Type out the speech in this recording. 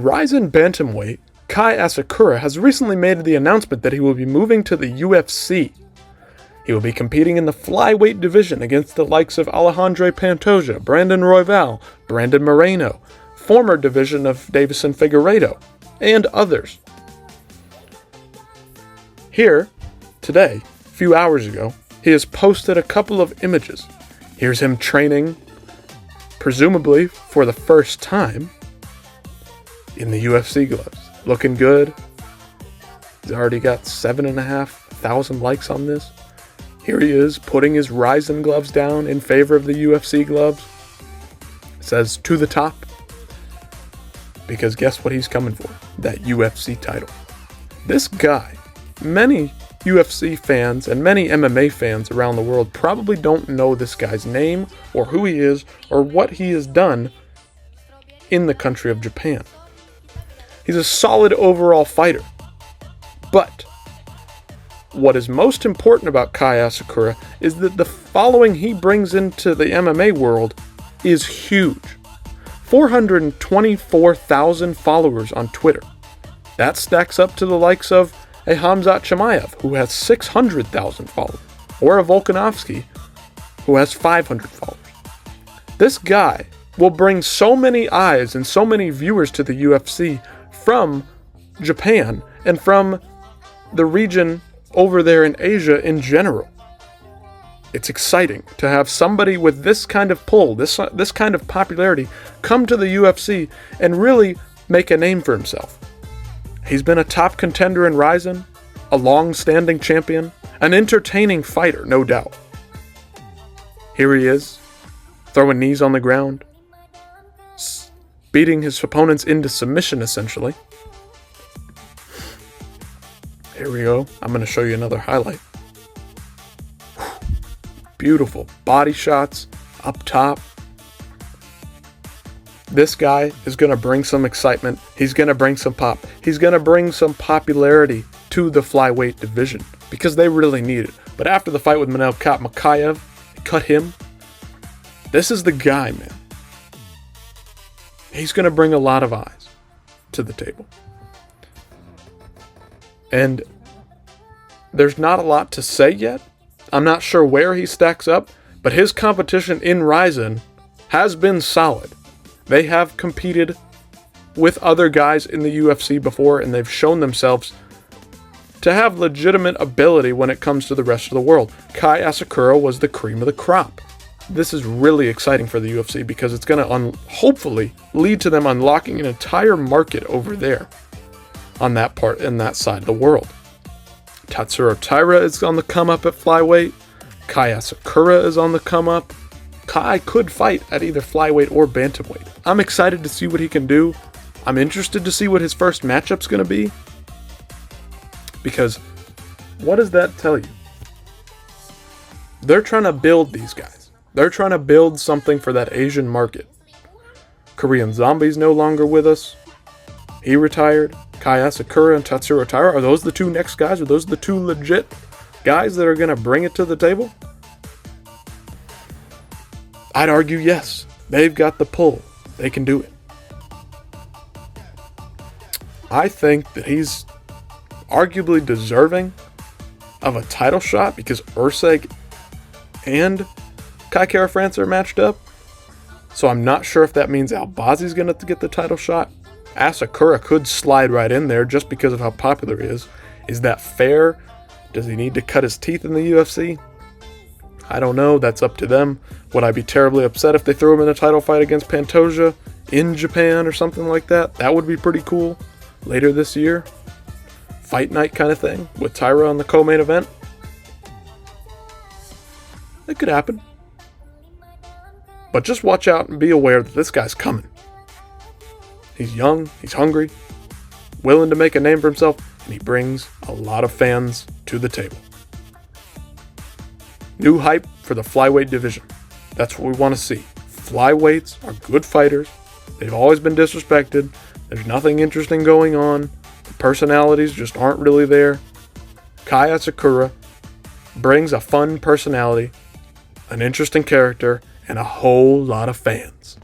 Rizin bantamweight Kai Asakura has recently made the announcement that he will be moving to the UFC. He will be competing in the flyweight division against the likes of Alejandro Pantoja, Brandon Royval, Brandon Moreno, former division of Davison Figueiredo, and others. Here, today, a few hours ago, he has posted a couple of images. Here's him training, presumably for the first time, in the UFC gloves. Looking good. He's already got 7,500 likes on this. Here he is, putting his Rizin gloves down in favor of the UFC gloves. It says, to the top. Because guess what he's coming for? That UFC title. This guy, many UFC fans and many MMA fans around the world probably don't know this guy's name or who he is or what he has done in the country of Japan. He's a solid overall fighter. But what is most important about Kai Asakura is that the following he brings into the MMA world is huge. 424,000 followers on Twitter. That stacks up to the likes of a Khamzat Chimaev, who has 600,000 followers, or a Volkanovski, who has 500 followers. This guy will bring so many eyes and so many viewers to the UFC from Japan and from the region over there in Asia in general. It's exciting to have somebody with this kind of pull, this kind of popularity, come to the UFC and really make a name for himself. He's been a top contender in Rizin, a long-standing champion, an entertaining fighter, no doubt. Here he is, throwing knees on the ground, beating his opponents into submission, essentially. Here we go. I'm going to show you another highlight. Beautiful body shots up top. This guy is going to bring some excitement. He's going to bring some pop. He's going to bring some popularity to the flyweight division because they really need it. But after the fight with Manel Makayev, cut him. This is the guy, man. He's going to bring a lot of eyes to the table. And there's not a lot to say yet. I'm not sure where he stacks up, but his competition in Rizin has been solid. They have competed with other guys in the UFC before, and they've shown themselves to have legitimate ability when it comes to the rest of the world. Kai Asakura was the cream of the crop. This is really exciting for the UFC because it's going to hopefully lead to them unlocking an entire market over there on that part and that side of the world. Tatsuro Taira is on the come up at flyweight. Kai Asakura is on the come up. Kai could fight at either flyweight or bantamweight. I'm excited to see what he can do. I'm interested to see what his first matchup's going to be. Because what does that tell you? They're trying to build these guys. They're trying to build something for that Asian market. Korean Zombie's no longer with us. He retired. Kai Asakura and Tatsuro Taira, are those the two next guys? Are those the two legit guys that are going to bring it to the table? I'd argue yes. They've got the pull. They can do it. I think that he's arguably deserving of a title shot because Urseg and Kai Kara France are matched up. So I'm not sure if that means Albazi's going to get the title shot. Asakura could slide right in there just because of how popular he is. Is that fair? Does he need to cut his teeth in the UFC? I don't know. That's up to them. Would I be terribly upset if they threw him in a title fight against Pantoja in Japan or something like that? That would be pretty cool. Later this year. Fight night kind of thing with Taira on the co-main event. It could happen. But just watch out and be aware that this guy's coming. He's young, he's hungry, willing to make a name for himself, and he brings a lot of fans to the table. New hype for the flyweight division. That's what we want to see. Flyweights are good fighters. They've always been disrespected. There's nothing interesting going on. The personalities just aren't really there. Kai Asakura brings a fun personality, an interesting character, and a whole lot of fans.